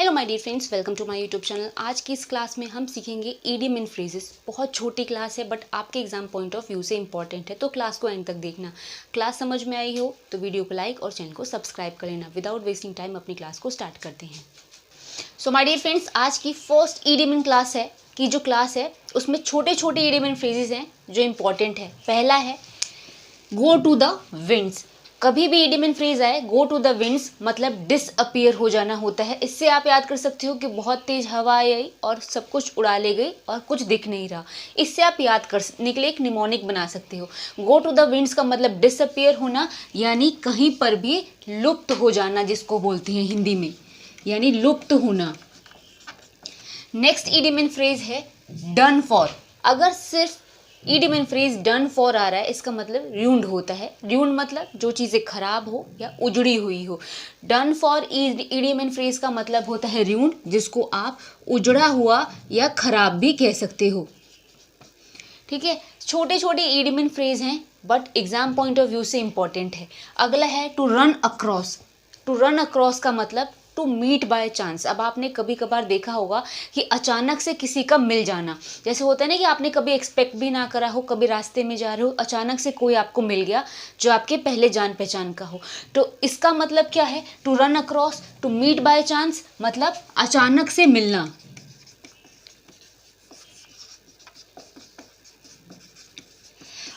Hello my dear friends, welcome to my YouTube channel. आज की इस क्लास में हम सीखेंगे ईडियम एंड फ्रेजेस। बहुत छोटी क्लास है बट आपके एग्जाम पॉइंट ऑफ व्यू से इंपॉर्टेंट है, तो क्लास को एंड तक देखना। क्लास समझ में आई हो तो वीडियो को लाइक और चैनल को सब्सक्राइब कर लेना। विदाउट वेस्टिंग टाइम अपनी क्लास को स्टार्ट करते हैं। सो माय डियर फ्रेंड्स, आज की फर्स्ट ईडियम एंड क्लास है कि जो क्लास है उसमें छोटे छोटे ईडियम एंड फ्रेजेस हैं जो इंपॉर्टेंट है। पहला है गो टू द विंड्स। कभी भी इडियम एंड फ्रेज आए गो टू द विंड्स मतलब डिसअपियर हो जाना होता है। इससे आप याद कर सकते हो कि बहुत तेज हवा आई और सब कुछ उड़ा ले गई और कुछ दिख नहीं रहा। इससे आप याद करने के लिए एक निमोनिक बना सकते हो। गो टू द विंड्स का मतलब डिसअपियर होना, यानी कहीं पर भी लुप्त हो जाना, जिसको बोलते हैं हिंदी में, यानी लुप्त होना। नेक्स्ट इडियम एंड फ्रेज है डन फॉर। अगर सिर्फ idiom and phrase done for आ रहा है, इसका मतलब र्यून्ड होता है। र्यून्ड मतलब जो चीज़ें खराब हो या उजड़ी हुई हो। Done for idiom and phrase का मतलब होता है र्यून्ड, जिसको आप उजड़ा हुआ या खराब भी कह सकते हो। ठीक है, छोटे छोटे इडियम एंड फ्रेज हैं but exam point of view से इंपॉर्टेंट है। अगला है to run across. To run across का मतलब टू मीट बाय चांस। अब आपने कभी कभार देखा होगा कि अचानक से किसी का मिल जाना, जैसे होता है ना कि आपने कभी एक्सपेक्ट भी ना करा हो, कभी रास्ते में जा रहे हो, अचानक से कोई आपको मिल गया जो आपके पहले जान पहचान का हो। तो इसका मतलब क्या है? To run across, to meet by chance मतलब अचानक से मिलना।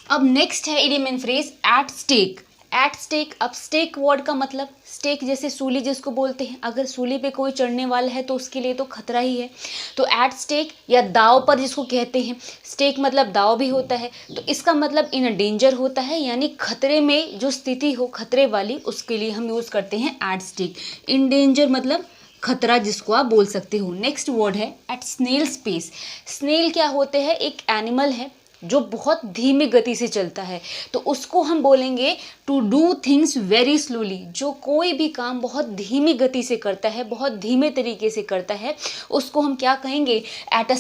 अब नेक्स्ट है idiom and phrase at stake. At stake, अब स्टेक वर्ड का मतलब स्टेक जैसे सूली जिसको बोलते हैं, अगर सूली पे कोई चढ़ने वाला है तो उसके लिए तो खतरा ही है। तो एट स्टेक या दाव पर जिसको कहते हैं, स्टेक मतलब दाव भी होता है। तो इसका मतलब इन डेंजर होता है, यानी खतरे में जो स्थिति हो खतरे वाली, उसके लिए हम यूज़ करते हैं एट स्टेक। इन डेंजर मतलब खतरा, जिसको आप बोल सकते हो। नेक्स्ट वर्ड है एट स्नेल स्पेस। स्नेल क्या होते हैं? एक एनिमल है जो बहुत धीमी गति से चलता है, तो उसको हम बोलेंगे to do things very slowly. जो कोई भी काम बहुत धीमी गति से करता है, बहुत धीमे तरीके से करता है, उसको हम क्या कहेंगे? At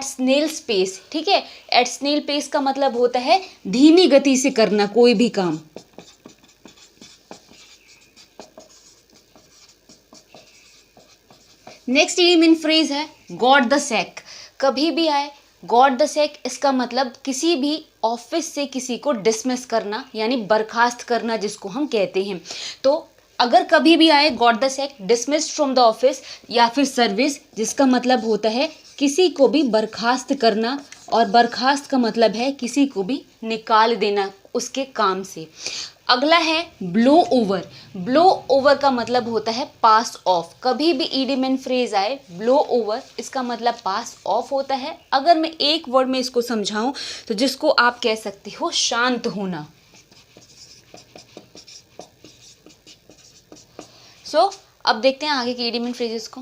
snail's pace. ठीक है, एट स्नेल पेस का मतलब होता है धीमी गति से करना कोई भी काम। नेक्स्ट इडियम फ्रेज है गॉट द सैक। कभी भी आए गॉट द सैक, इसका मतलब किसी भी ऑफिस से किसी को डिसमिस करना, यानी बर्खास्त करना, जिसको हम कहते हैं। तो अगर कभी भी I got the sack, dismissed from the office या फिर सर्विस, जिसका मतलब होता है किसी को भी बर्खास्त करना, और बर्खास्त का मतलब है किसी को भी निकाल देना उसके काम से। अगला है ब्लो ओवर। ब्लो ओवर का मतलब होता है पास ऑफ। कभी भी इडियम एंड फ्रेज आए ब्लो ओवर, इसका मतलब पास ऑफ होता है। अगर मैं एक वर्ड में इसको समझाऊं तो जिसको आप कह सकते हो शांत होना। अब देखते हैं आगे के इडियम एंड फ्रेजेस को।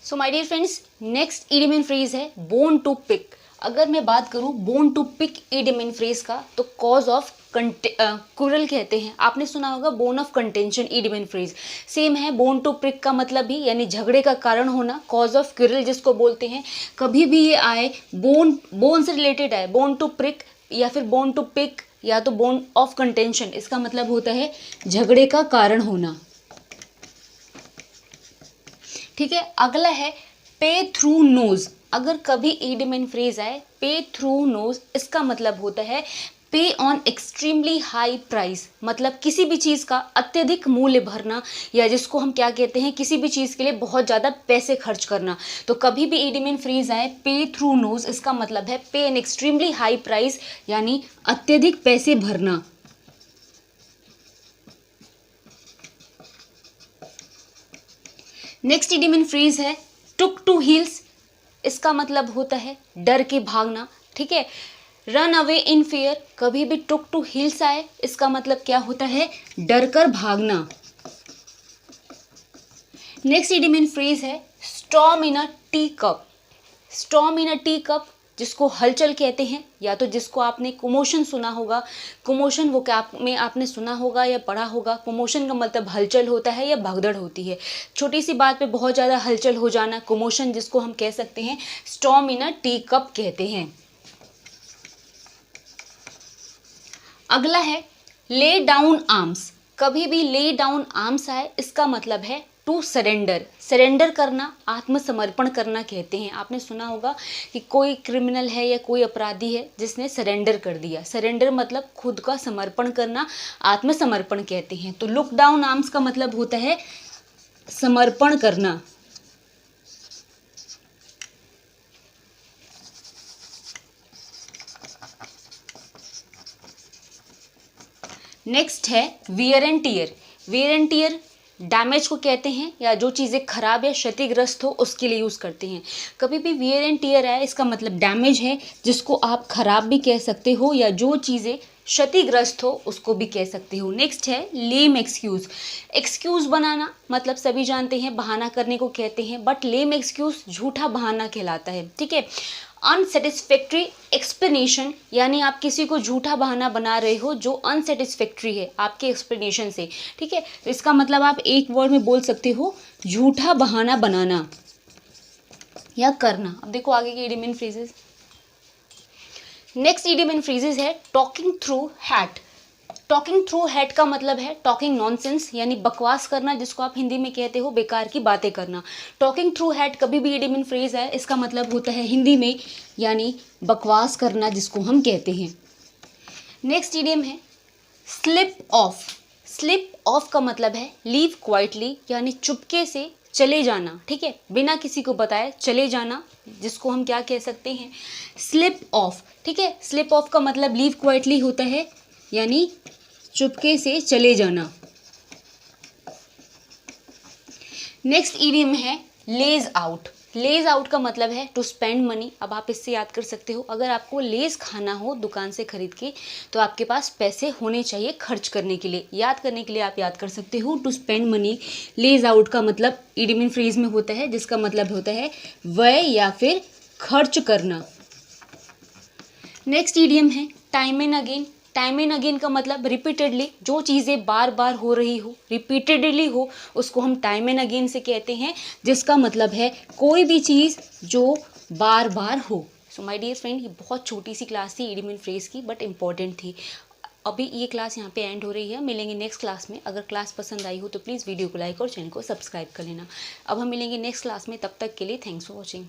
So my dear friends, next idiom and phrase है बोन टू पिक। अगर मैं बात करूं bone to pick idiom and phrase का, तो कॉज ऑफ कुरल कहते हैं। आपने सुना होगा bone of contention idiom and phrase. Same है, बोन टू पिक का मतलब भी यानी झगड़े का कारण होना, कॉज ऑफ कुरल जिसको बोलते हैं। कभी भी ये आए बोन से रिलेटेड आए, बोन टू पिक या फिर बोन टू पिक या तो बोन ऑफ कंटेंशन, इसका मतलब होता है झगड़े का कारण होना। ठीक है, अगला है पे थ्रू नोज। अगर कभी इडियम एंड फ्रेज आए पे थ्रू नोज, इसका मतलब होता है पे ऑन एक्सट्रीमली हाई प्राइस, मतलब किसी भी चीज़ का अत्यधिक मूल्य भरना, या जिसको हम क्या कहते हैं, किसी भी चीज़ के लिए बहुत ज़्यादा पैसे खर्च करना। तो कभी भी इडियम एंड फ्रेज आए पे थ्रू नोज, इसका मतलब है पे एन एक्सट्रीमली हाई प्राइस, यानी अत्यधिक पैसे भरना। नेक्स्ट इडियम एंड फ्रेज है टुक टू हील्स। इसका मतलब होता है डर के भागना। ठीक है, रन अवे इन फियर। कभी भी टुक टू हील्स आए, इसका मतलब क्या होता है? डर कर भागना। नेक्स्ट इडियम एंड फ्रेज है स्टॉर्म इन अ टी कप। स्टॉर्म इन अ टी कप, जिसको हलचल कहते हैं, या तो जिसको आपने कुमोशन सुना होगा। कुमोशन वो क्या में आपने सुना होगा या पढ़ा होगा। कुमोशन का मतलब हलचल होता है या भगदड़ होती है। छोटी सी बात पे बहुत ज़्यादा हलचल हो जाना, कुमोशन जिसको हम कह सकते हैं, स्टॉर्म इन अ टी कप कहते हैं। अगला है ले डाउन आर्म्स। कभी भी ले डाउन आर्म्स आए, इसका मतलब है टू सरेंडर, सरेंडर करना, आत्मसमर्पण करना कहते हैं। आपने सुना होगा कि कोई क्रिमिनल है या कोई अपराधी है जिसने सरेंडर कर दिया। सरेंडर मतलब खुद का समर्पण करना, आत्मसमर्पण कहते हैं। तो लुक डाउन आर्म्स का मतलब होता है समर्पण करना। नेक्स्ट है wear and tear. Wear and tear damage को कहते हैं, या जो चीज़ें खराब या क्षतिग्रस्त हो उसके लिए यूज़ करते हैं। कभी भी वियर एंड टियर है इसका मतलब डैमेज है, जिसको आप खराब भी कह सकते हो, या जो चीज़ें क्षतिग्रस्त हो उसको भी कह सकते हो। नेक्स्ट है लेम एक्सक्यूज़। एक्सक्यूज़ बनाना मतलब सभी जानते हैं बहाना करने को कहते हैं, बट लेम एक्सक्यूज़ झूठा बहाना कहलाता है। ठीक है। अनसेटिस्फैक्ट्री एक्सप्लेनेशन, यानी आप किसी को झूठा बहाना बना रहे हो जो अनसेटिस्फैक्ट्री है आपके एक्सप्लेनेशन से। ठीक है, तो इसका मतलब आप एक वर्ड में बोल सकते हो झूठा बहाना बनाना या करना। अब देखो आगे के idiom and phrases. Next idiom and phrases है talking through hat. Talking through head का मतलब है टॉकिंग नॉनसेंस, यानी बकवास करना, जिसको आप हिंदी में कहते हो बेकार की बातें करना। टॉकिंग थ्रू हेड कभी भी इडियम इन फ्रेज है, इसका मतलब होता है हिंदी में यानी बकवास करना, जिसको हम कहते हैं। नेक्स्ट इडियम है स्लिप ऑफ। स्लिप ऑफ का मतलब है लीव क्वाइटली, यानी चुपके से चले जाना। ठीक है, बिना किसी को बताए चले जाना, जिसको हम क्या कह सकते हैं, स्लिप ऑफ। ठीक है, स्लिप ऑफ का मतलब लीव क्वाइटली होता है, यानी चुपके से चले जाना। नेक्स्ट इडियम है लेज आउट। लेज आउट का मतलब है टू स्पेंड मनी। अब आप इससे याद कर सकते हो, अगर आपको लेज खाना हो दुकान से खरीद के, तो आपके पास पैसे होने चाहिए खर्च करने के लिए। याद करने के लिए आप याद कर सकते हो to spend money. Lays out का मतलब इडियम इन फ्रेज में होता है, जिसका मतलब होता है व्यय या फिर खर्च करना। नेक्स्ट इडियम है time and again. Time and again का मतलब रिपीटेडली, जो चीज़ें बार बार हो रही हो, रिपीटेडली हो, उसको हम टाइम एंड अगेन से कहते हैं, जिसका मतलब है कोई भी चीज़ जो बार बार हो। सो माय डियर फ्रेंड, ये बहुत छोटी सी क्लास थी इडियम एंड फ्रेज की, बट इम्पॉर्टेंट थी। अभी ये क्लास यहाँ पे एंड हो रही है, मिलेंगे नेक्स्ट क्लास में। अगर क्लास पसंद आई हो तो प्लीज़ वीडियो को लाइक और चैनल को सब्सक्राइब कर लेना। अब हम मिलेंगे नेक्स्ट क्लास में, तब तक के लिए थैंक्स फॉर वॉचिंग।